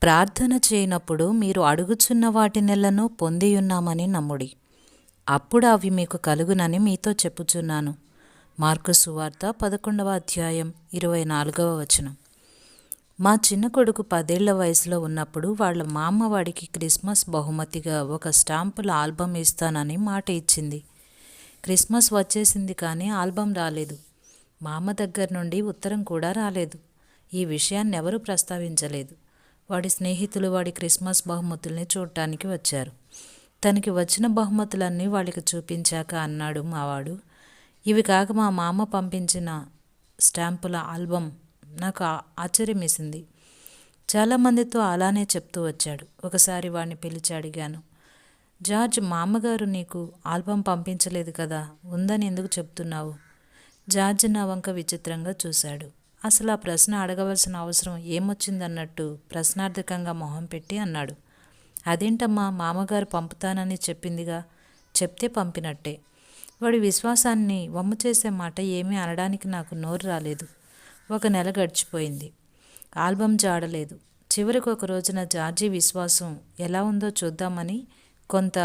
ప్రార్థన చేయనప్పుడు మీరు అడుగుచున్న వాటినెల్లను పొందియున్నామని నమ్ముడి, అప్పుడు అవి మీకు కలుగునని మీతో చెప్పుచున్నాను. మార్కు సువార్త 11వ అధ్యాయం 24వ వచనం. మా చిన్న కొడుకు 10 ఏళ్ల వయసులో ఉన్నప్పుడు వాళ్ళ మా అమ్మ వాడికి క్రిస్మస్ బహుమతిగా ఒక స్టాంపుల ఆల్బమ్ ఇస్తానని మాట ఇచ్చింది. క్రిస్మస్ వచ్చేసింది కానీ ఆల్బమ్ రాలేదు. మా అమ్మ దగ్గర నుండి ఉత్తరం కూడా రాలేదు. ఈ విషయాన్ని ఎవరూ ప్రస్తావించలేదు. వాడి స్నేహితులు వాడి క్రిస్మస్ బహుమతుల్ని చూడటానికి వచ్చారు. తనకి వచ్చిన బహుమతులన్నీ వాళ్ళకి చూపించాక అన్నాడు మావాడు, ఇవి కాక మా మామ పంపించిన స్టాంపుల ఆల్బమ్. నాకు ఆశ్చర్యమేసింది. చాలామందితో అలానే చెప్తూ వచ్చాడు. ఒకసారి వాడిని పిలిచి అడిగాను, జార్జ్, మా అమ్మగారు నీకు ఆల్బమ్ పంపించలేదు కదా, ఉందని ఎందుకు చెప్తున్నావు? జార్జ్ నా వంక విచిత్రంగా చూశాడు. అసలు ఆ ప్రశ్న అడగవలసిన అవసరం ఏమొచ్చిందన్నట్టు ప్రశ్నార్థకంగా మొహం పెట్టి అన్నాడు, అదేంటమ్మా, మామగారు పంపుతానని చెప్పిందిగా, చెప్తే పంపినట్టే. వాడి విశ్వాసాన్ని వమ్ము చేసే మాట ఏమీ అనడానికి నాకు నోరు రాలేదు. 1 నెల గడిచిపోయింది. ఆల్బమ్ జాడలేదు. చివరికి ఒక రోజున జార్జి విశ్వాసం ఎలా ఉందో చూద్దామని కొంత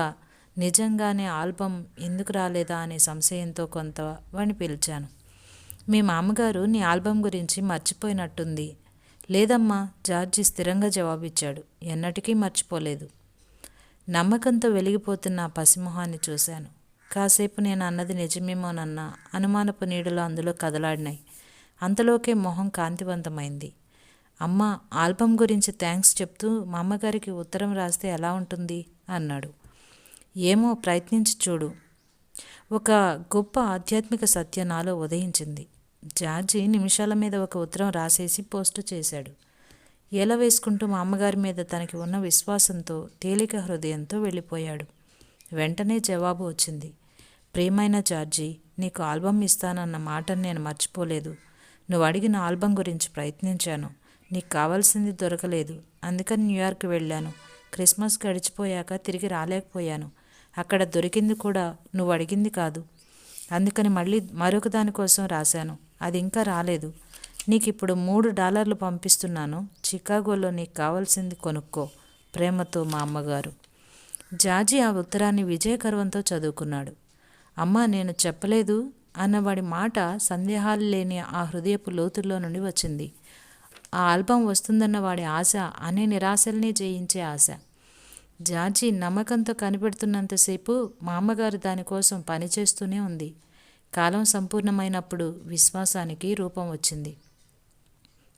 నిజంగానే ఆల్బమ్ ఎందుకు రాలేదా అనే సంశయంతో కొంత వాడిని పిలిచాను. మీ మామగారు నీ ఆల్బమ్ గురించి మర్చిపోయినట్టుంది. లేదమ్మా, జార్జి స్థిరంగా జవాబిచ్చాడు. ఎన్నటికీ మర్చిపోలేదు. నమ్మకంతో వెలిగిపోతున్న పసిమొహాన్ని చూశాను. కాసేపు నేను అన్నది నిజమేమోనన్న అనుమానపు నీడలు అందులో కదలాడినాయి. అంతలోకే మొహం కాంతివంతమైంది. అమ్మ, ఆల్బమ్ గురించి థ్యాంక్స్ చెప్తూ మా అమ్మగారికి ఉత్తరం రాస్తే ఎలా ఉంటుంది అన్నాడు. ఏమో, ప్రయత్నించి చూడు. ఒక గొప్ప ఆధ్యాత్మిక సత్యం నాలో ఉదయించింది. జార్జి నిమిషాల మీద ఒక ఉత్తరం రాసేసి పోస్టు చేశాడు. ఎలా వేసుకుంటూ మా అమ్మగారి మీద తనకి ఉన్న విశ్వాసంతో తేలిక హృదయంతో వెళ్ళిపోయాడు. వెంటనే జవాబు వచ్చింది. ప్రియమైన జార్జి, నీకు ఆల్బమ్ ఇస్తానన్న మాటను నేను మర్చిపోలేదు. నువ్వు అడిగిన ఆల్బమ్ గురించి ప్రయత్నించాను. నీకు కావాల్సింది దొరకలేదు. అందుకని న్యూయార్క్ వెళ్ళాను. క్రిస్మస్ గడిచిపోయాక తిరిగి రాలేకపోయాను. అక్కడ దొరికింది కూడా నువ్వు అడిగింది కాదు. అందుకని మళ్ళీ మరొక దానికోసం రాశాను. అది ఇంకా రాలేదు. నీకు ఇప్పుడు $3 పంపిస్తున్నాను. చికాగోలో నీకు కావాల్సింది కొనుక్కో. ప్రేమతో, మా అమ్మగారు. జార్జి ఆ ఉత్తరాన్ని విజయగర్వంతో చదువుకున్నాడు. అమ్మా, నేను చెప్పలేదు అన్నవాడి మాట సందేహాలు లేని ఆ హృదయపు లోతుల్లో నుండి వచ్చింది. ఆ ఆల్బమ్ వస్తుందన్న వాడి ఆశ అనే నిరాశల్ని జయించే ఆశ. జార్జి నమ్మకంతో కనిపెడుతున్నంతసేపు మా అమ్మగారు దానికోసం పనిచేస్తూనే ఉంది. కాలం సంపూర్ణమైనప్పుడు విశ్వాసానికి రూపం వచ్చింది.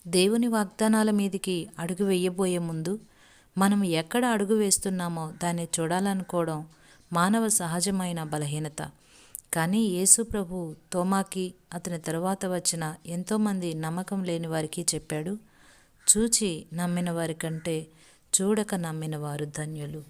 దేవుని వాగ్దానాల మీదికి అడుగు వేయబోయే ముందు మనం ఎక్కడ అడుగు వేస్తున్నామో దాన్ని చూడాలనుకోవడం మానవ సహజమైన బలహీనత. కానీ యేసు ప్రభు తోమాకి, అతని తరువాత వచ్చిన ఎంతోమంది నమ్మకం లేని వారికి చెప్పాడు, చూచి నమ్మిన వారి కంటే చూడక నమ్మిన వారు ధన్యులు.